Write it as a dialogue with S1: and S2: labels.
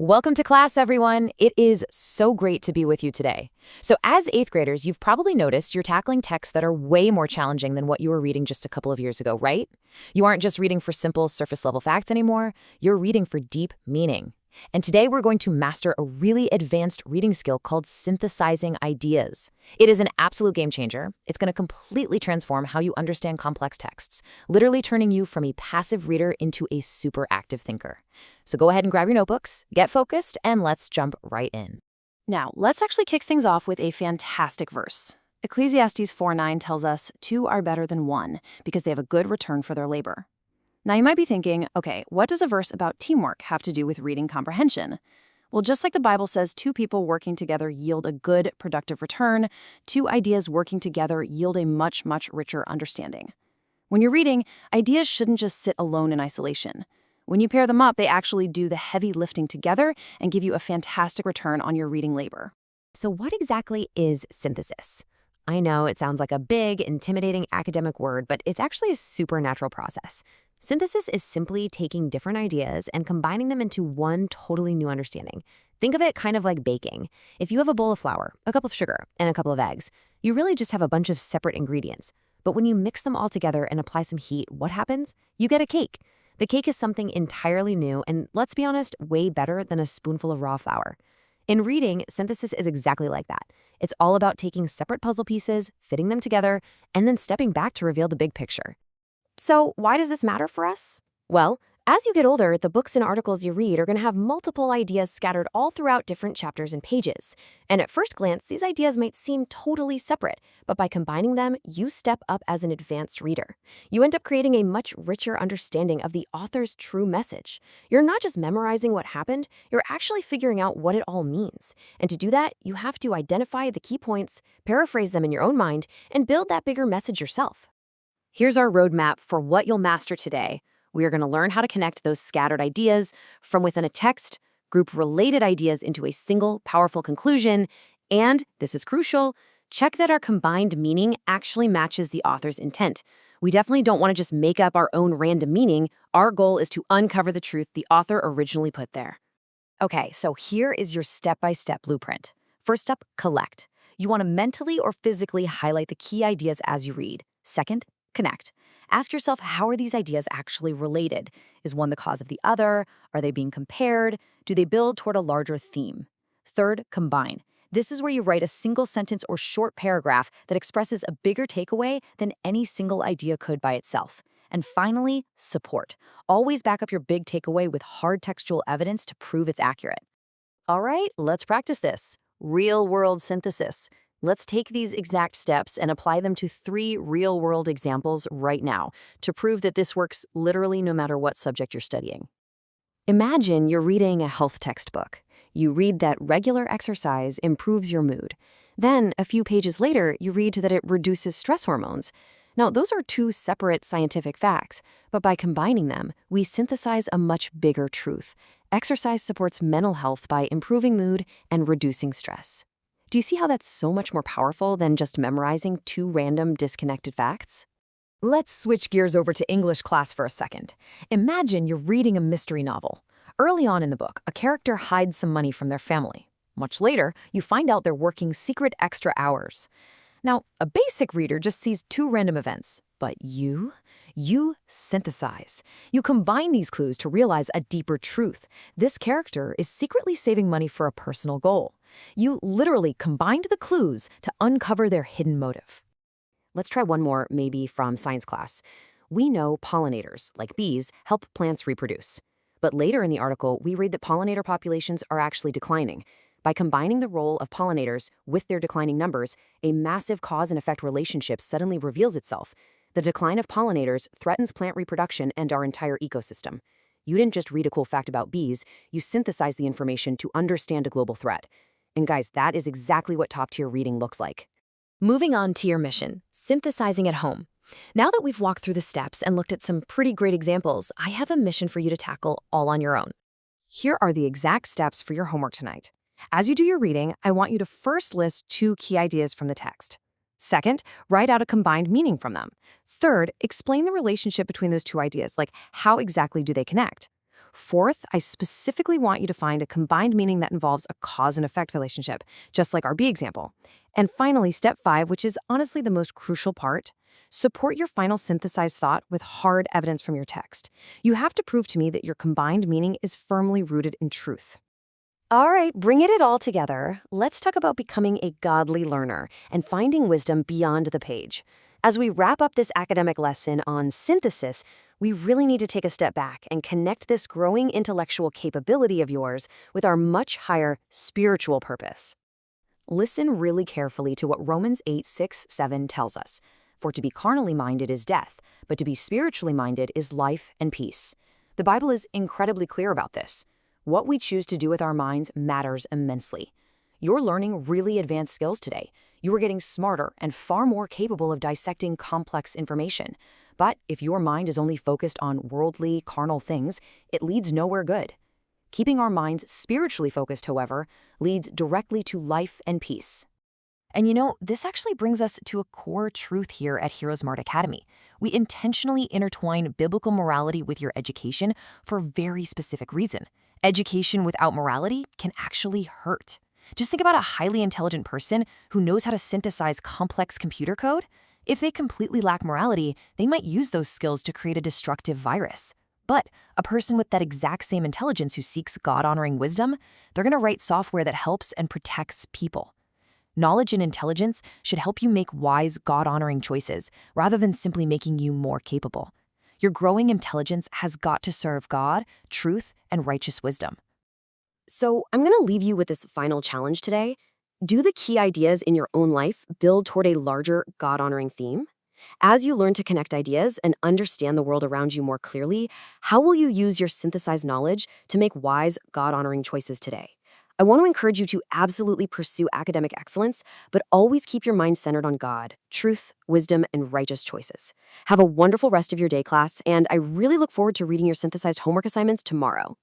S1: Welcome to class, everyone. It is so great to be with you today. So as 8th graders, you've probably noticed you're tackling texts that are way more challenging than what you were reading just a couple of years ago, right? You aren't just reading for simple surface-level facts anymore, you're reading for deep meaning. And today we're going to master a really advanced reading skill called synthesizing ideas. It is an absolute game changer. It's going to completely transform how you understand complex texts, literally turning you from a passive reader into a super active thinker. So go ahead and grab your notebooks, get focused, and let's jump right in.
S2: Now, let's actually kick things off with a fantastic verse. Ecclesiastes 4:9 tells us, "Two are better than one, because they have a good return for their labor." Now, you might be thinking, okay, what does a verse about teamwork have to do with reading comprehension? Well, just like the Bible says two people working together yield a good, productive return, two ideas working together yield a much, much richer understanding. When you're reading, ideas shouldn't just sit alone in isolation. When you pair them up, they actually do the heavy lifting together and give you a fantastic return on your reading labor.
S1: So what exactly is synthesis? I know it sounds like a big, intimidating academic word, but it's actually a supernatural process. Synthesis is simply taking different ideas and combining them into one totally new understanding. Think of it kind of like baking. If you have a bowl of flour, a cup of sugar, and a couple of eggs, you really just have a bunch of separate ingredients. But when you mix them all together and apply some heat, what happens? You get a cake. The cake is something entirely new and, let's be honest, way better than a spoonful of raw flour. In reading, synthesis is exactly like that. It's all about taking separate puzzle pieces, fitting them together, and then stepping back to reveal the big picture. So why does this matter for us? Well, as you get older, the books and articles you read are going to have multiple ideas scattered all throughout different chapters and pages. And at first glance, these ideas might seem totally separate, but by combining them, you step up as an advanced reader. You end up creating a much richer understanding of the author's true message. You're not just memorizing what happened, you're actually figuring out what it all means. And to do that, you have to identify the key points, paraphrase them in your own mind, and build that bigger message yourself. Here's our roadmap for what you'll master today. We are going to learn how to connect those scattered ideas from within a text, group related ideas into a single, powerful conclusion, and, this is crucial, check that our combined meaning actually matches the author's intent. We definitely don't want to just make up our own random meaning. Our goal is to uncover the truth the author originally put there. Okay, so here is your step-by-step blueprint. First up, collect. You want to mentally or physically highlight the key ideas as you read. Second, connect. Ask yourself, how are these ideas actually related? Is one the cause of the other? Are they being compared? Do they build toward a larger theme? Third, combine. This is where you write a single sentence or short paragraph that expresses a bigger takeaway than any single idea could by itself. And finally, support. Always back up your big takeaway with hard textual evidence to prove it's accurate. All right, let's practice this. Real-world synthesis. Let's take these exact steps and apply them to 3 real-world examples right now to prove that this works literally no matter what subject you're studying. Imagine you're reading a health textbook. You read that regular exercise improves your mood. Then, a few pages later, you read that it reduces stress hormones. Now, those are 2 separate scientific facts, but by combining them, we synthesize a much bigger truth. Exercise supports mental health by improving mood and reducing stress. Do you see how that's so much more powerful than just memorizing 2 random, disconnected facts? Let's switch gears over to English class for a second. Imagine you're reading a mystery novel. Early on in the book, a character hides some money from their family. Much later, you find out they're working secret extra hours. Now, a basic reader just sees 2 random events, but you synthesize. You combine these clues to realize a deeper truth. This character is secretly saving money for a personal goal. You literally combined the clues to uncover their hidden motive. Let's try one more, maybe from science class. We know pollinators, like bees, help plants reproduce. But later in the article, we read that pollinator populations are actually declining. By combining the role of pollinators with their declining numbers, a massive cause and effect relationship suddenly reveals itself. The decline of pollinators threatens plant reproduction and our entire ecosystem. You didn't just read a cool fact about bees, you synthesized the information to understand a global threat. And guys, that is exactly what top-tier reading looks like. Moving on to your mission, synthesizing at home. Now that we've walked through the steps and looked at some pretty great examples, I have a mission for you to tackle all on your own. Here are the exact steps for your homework tonight. As you do your reading, I want you to first list 2 key ideas from the text. Second, write out a combined meaning from them. Third, explain the relationship between those 2 ideas, like how exactly do they connect?
S2: Fourth, I specifically want you to find a combined meaning that involves a cause and effect relationship, just like our B example. And finally, step 5, which is honestly the most crucial part, support your final synthesized thought with hard evidence from your text. You have to prove to me that your combined meaning is firmly rooted in truth. All right, bringing it all together, let's talk about becoming a godly learner and finding wisdom beyond the page. As we wrap up this academic lesson on synthesis, we really need to take a step back and connect this growing intellectual capability of yours with our much higher spiritual purpose. Listen really carefully to what Romans 8:6-7 tells us. For to be carnally minded is death, but to be spiritually minded is life and peace. The Bible is incredibly clear about this. What we choose to do with our minds matters immensely. You're learning really advanced skills today. You are getting smarter and far more capable of dissecting complex information. But if your mind is only focused on worldly, carnal things, it leads nowhere good. Keeping our minds spiritually focused, however, leads directly to life and peace. And this actually brings us to a core truth here at HeroesMart Academy. We intentionally intertwine biblical morality with your education for a very specific reason. Education without morality can actually hurt. Just think about a highly intelligent person who knows how to synthesize complex computer code. If they completely lack morality, they might use those skills to create a destructive virus. But a person with that exact same intelligence who seeks God-honoring wisdom, they're going to write software that helps and protects people. Knowledge and intelligence should help you make wise, God-honoring choices rather than simply making you more capable. Your growing intelligence has got to serve God, truth, and righteous wisdom. So I'm going to leave you with this final challenge today. Do the key ideas in your own life build toward a larger, God-honoring theme? As you learn to connect ideas and understand the world around you more clearly, how will you use your synthesized knowledge to make wise, God-honoring choices today? I want to encourage you to absolutely pursue academic excellence, but always keep your mind centered on God, truth, wisdom, and righteous choices. Have a wonderful rest of your day, class, and I really look forward to reading your synthesized homework assignments tomorrow.